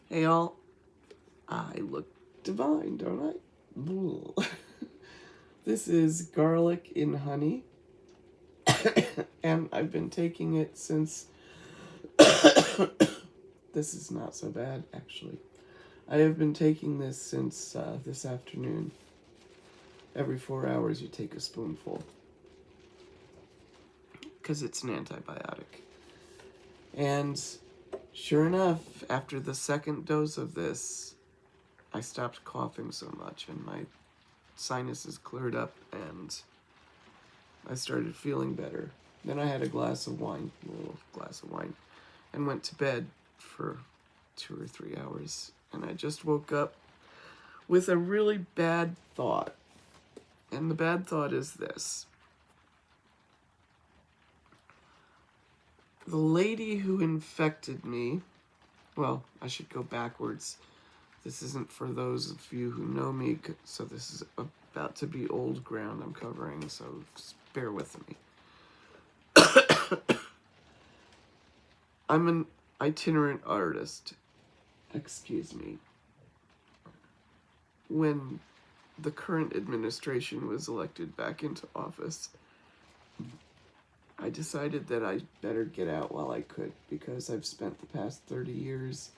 Hey all, I look divine, don't I? This is garlic in honey, and I've been taking it since. This is not so bad, actually. I have been taking this since this afternoon. Every 4 hours, you take a spoonful because it's an antibiotic. And sure enough, after the second dose of this, I stopped coughing so much, and my sinuses cleared up, and I started feeling better. Then I had a little glass of wine, and went to bed for 2 or 3 hours. And I just woke up with a really bad thought. And the bad thought is this: the lady who infected me, well, I should go backwards. This isn't for those of you who know me, so this is about to be old ground I'm covering, so just bear with me. I'm an itinerant artist. Excuse me. When the current administration was elected back into office, I decided that I better get out while I could, because I've spent the past 30 years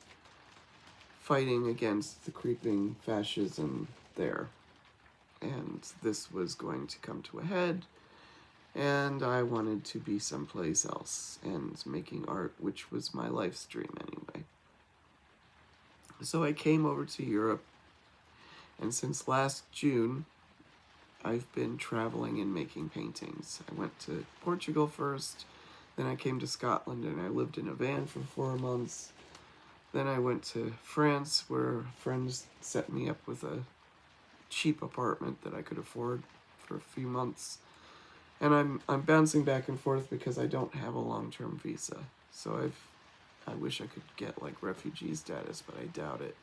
fighting against the creeping fascism there. And this was going to come to a head, and I wanted to be someplace else and making art, which was my life's dream anyway. So I came over to Europe, and since last June, I've been traveling and making paintings. I went to Portugal first, then I came to Scotland and I lived in a van for 4 months. Then I went to France, where friends set me up with a cheap apartment that I could afford for a few months. And I'm bouncing back and forth because I don't have a long-term visa. So I wish I could get like refugee status, but I doubt it.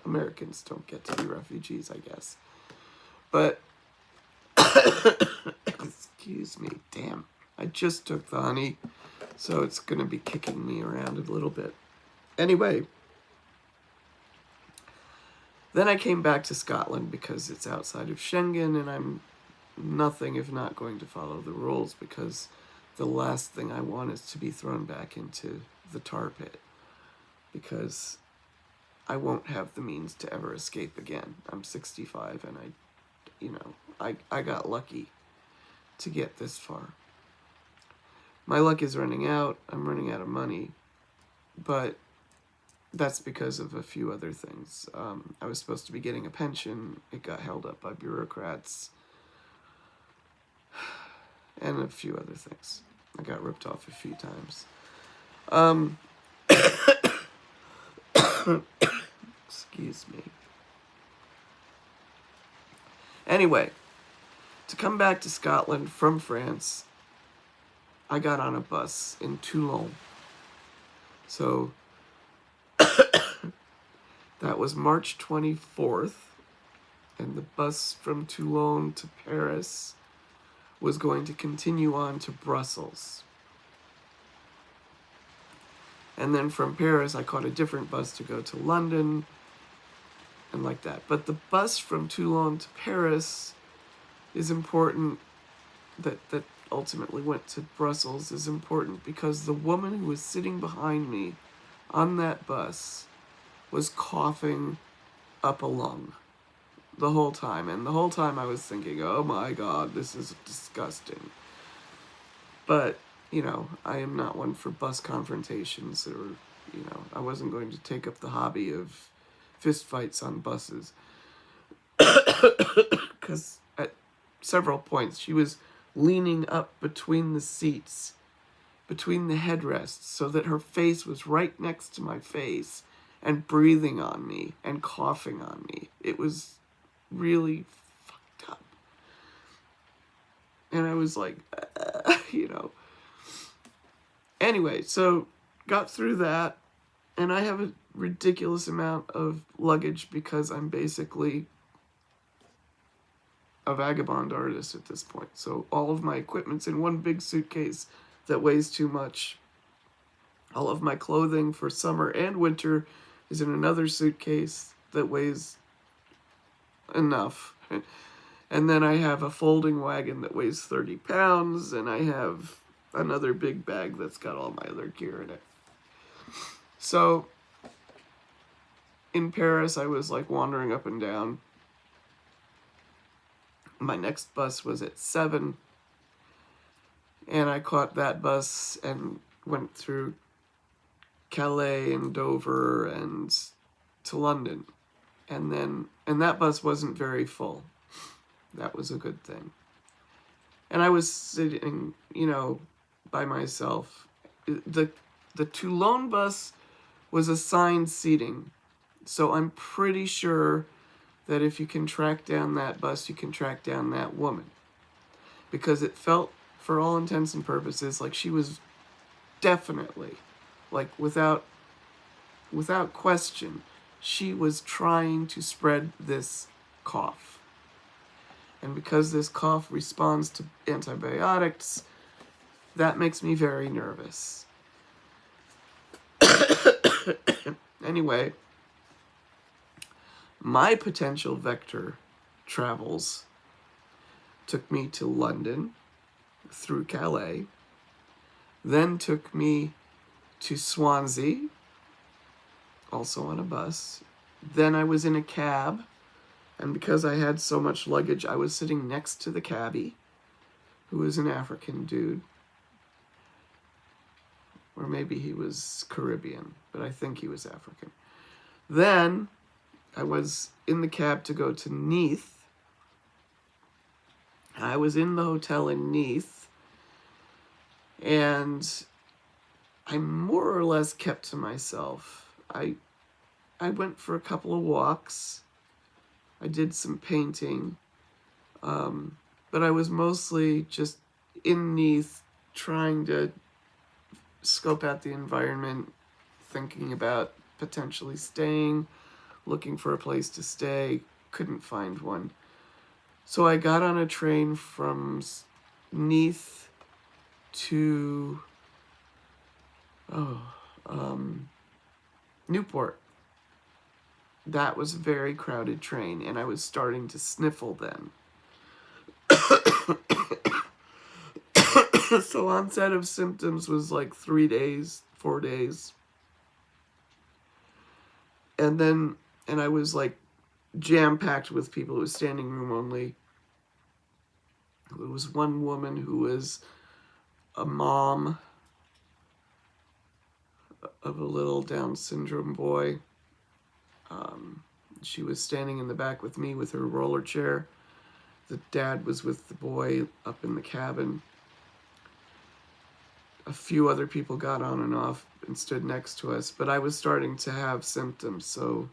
Americans don't get to be refugees, I guess. But excuse me, damn. I just took the honey, so it's gonna be kicking me around a little bit. Anyway, then I came back to Scotland because it's outside of Schengen, and I'm nothing if not going to follow the rules, because the last thing I want is to be thrown back into the tar pit, because I won't have the means to ever escape again. I'm 65, and I got lucky to get this far. My luck is running out. I'm running out of money, but that's because of a few other things. I was supposed to be getting a pension. It got held up by bureaucrats, and a few other things. I got ripped off a few times. Excuse me. Anyway, to come back to Scotland from France, I got on a bus in Toulon. So that was March 24th, and the bus from Toulon to Paris was going to continue on to Brussels. And then from Paris, I caught a different bus to go to London, and like that. But the bus from Toulon to Paris is important, that ultimately went to Brussels, is important because the woman who was sitting behind me on that bus was coughing up a lung the whole time. And the whole time I was thinking, oh my God, this is disgusting. But, I am not one for bus confrontations, or, I wasn't going to take up the hobby of fistfights on buses. Because at several points, she was leaning up between the seats, between the headrests, so that her face was right next to my face, and breathing on me and coughing on me. It was really fucked up. And I was like, Anyway, so got through that, and I have a ridiculous amount of luggage because I'm basically a vagabond artist at this point. So all of my equipment's in one big suitcase that weighs too much. All of my clothing for summer and winter is in another suitcase that weighs enough. And then I have a folding wagon that weighs 30 pounds, and I have another big bag that's got all my other gear in it. So in Paris, I was like wandering up and down. My next bus was at 7, and I caught that bus and went through Calais and Dover and to London. And that bus wasn't very full. That was a good thing. And I was sitting, by myself. The Toulon bus was assigned seating. So I'm pretty sure that if you can track down that bus, you can track down that woman. Because it felt, for all intents and purposes, like she was definitely, like without question, she was trying to spread this cough. And because this cough responds to antibiotics, that makes me very nervous. Anyway, my potential vector travels took me to London through Calais, then took me to Swansea, also on a bus. Then I was in a cab, and because I had so much luggage, I was sitting next to the cabbie, who was an African dude. Or maybe he was Caribbean, but I think he was African. Then I was in the cab to go to Neath. I was in the hotel in Neath, and I more or less kept to myself. I went for a couple of walks. I did some painting, but I was mostly just in Neath trying to scope out the environment, thinking about potentially staying, looking for a place to stay, couldn't find one. So I got on a train from Neath to Newport. That was a very crowded train, and I was starting to sniffle then. So onset of symptoms was like 3 days, 4 days. And I was like jam-packed with people. It was standing room only. There was one woman who was a mom of a little Down syndrome boy. She was standing in the back with me with her roller chair. The dad was with the boy up in the cabin. A few other people got on and off and stood next to us, but I was starting to have symptoms, so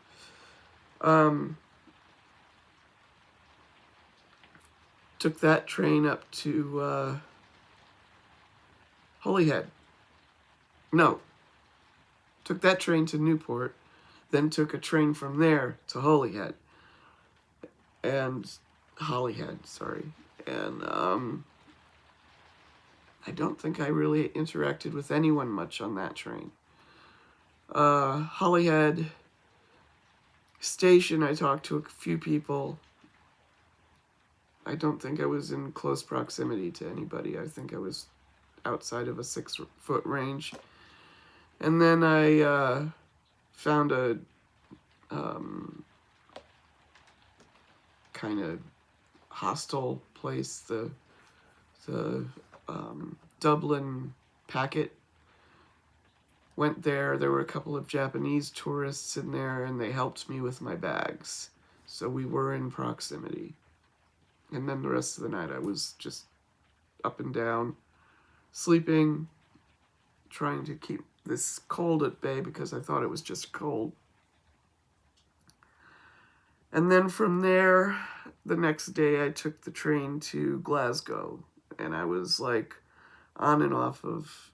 took that train up to Holyhead. No, took that train to Newport, then took a train from there to Holyhead. And Holyhead, sorry. And I don't think I really interacted with anyone much on that train. Holyhead station, I talked to a few people. I don't think I was in close proximity to anybody. I think I was outside of a 6-foot range. And then I found a kind of hostel place, the Dublin Packet. Went there. There were a couple of Japanese tourists in there, and they helped me with my bags. So we were in proximity. And then the rest of the night I was just up and down, sleeping, trying to keep this cold at bay because I thought it was just cold. And then from there, the next day I took the train to Glasgow, and I was like on and off of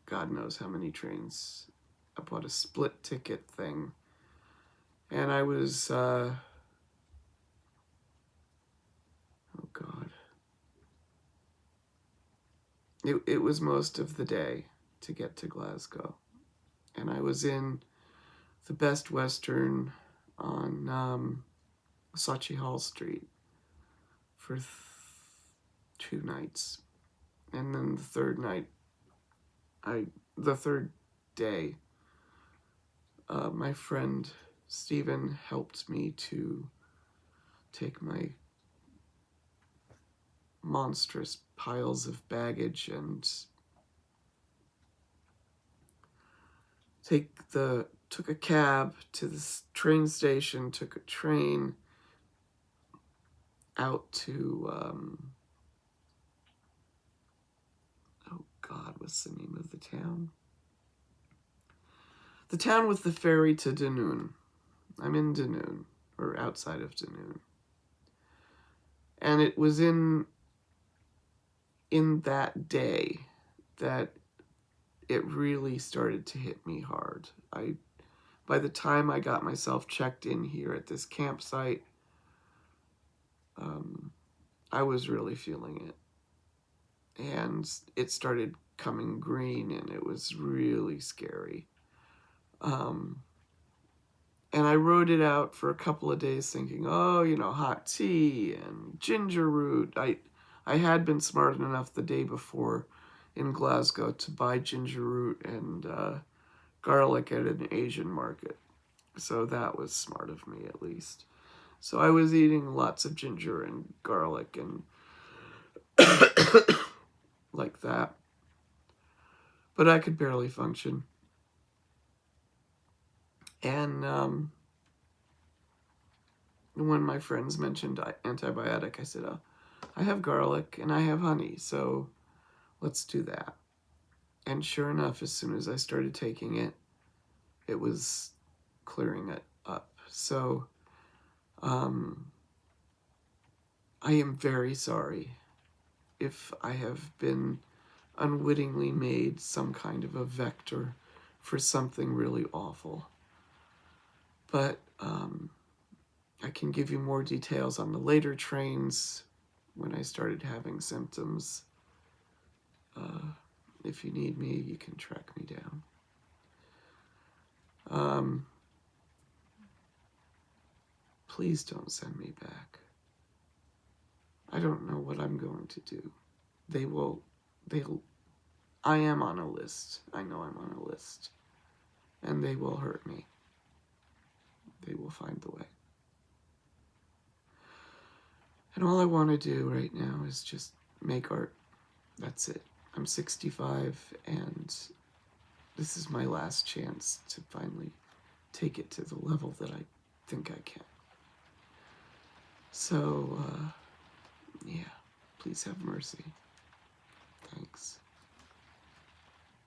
God knows how many trains. I bought a split ticket thing, and I was oh God, it was most of the day to get to Glasgow. And I was in the Best Western on Saatchi Hall Street for 2 nights. And then the third day, my friend Stephen helped me to take my monstrous piles of baggage and took a cab to the train station, took a train out to, oh God, what's the name of the town? The town with the ferry to Dunoon. I'm in Dunoon, or outside of Dunoon. And it was in that day that it really started to hit me hard. By the time I got myself checked in here at this campsite, I was really feeling it. And it started coming green, and it was really scary. And I wrote it out for a couple of days thinking, oh, hot tea and ginger root. I had been smart enough the day before in Glasgow to buy ginger root and garlic at an Asian market. So that was smart of me, at least. So I was eating lots of ginger and garlic and like that. But I could barely function. And when my friends mentioned antibiotic, I said, oh, I have garlic and I have honey, so let's do that. And sure enough, as soon as I started taking it, it was clearing it up. So I am very sorry if I have been unwittingly made some kind of a vector for something really awful. But I can give you more details on the later trains when I started having symptoms. If you need me, you can track me down. Please don't send me back. I don't know what I'm going to do. I am on a list. I know I'm on a list. And they will hurt me. They will find the way. And all I want to do right now is just make art. That's it. I'm 65, and this is my last chance to finally take it to the level that I think I can. So, yeah, please have mercy.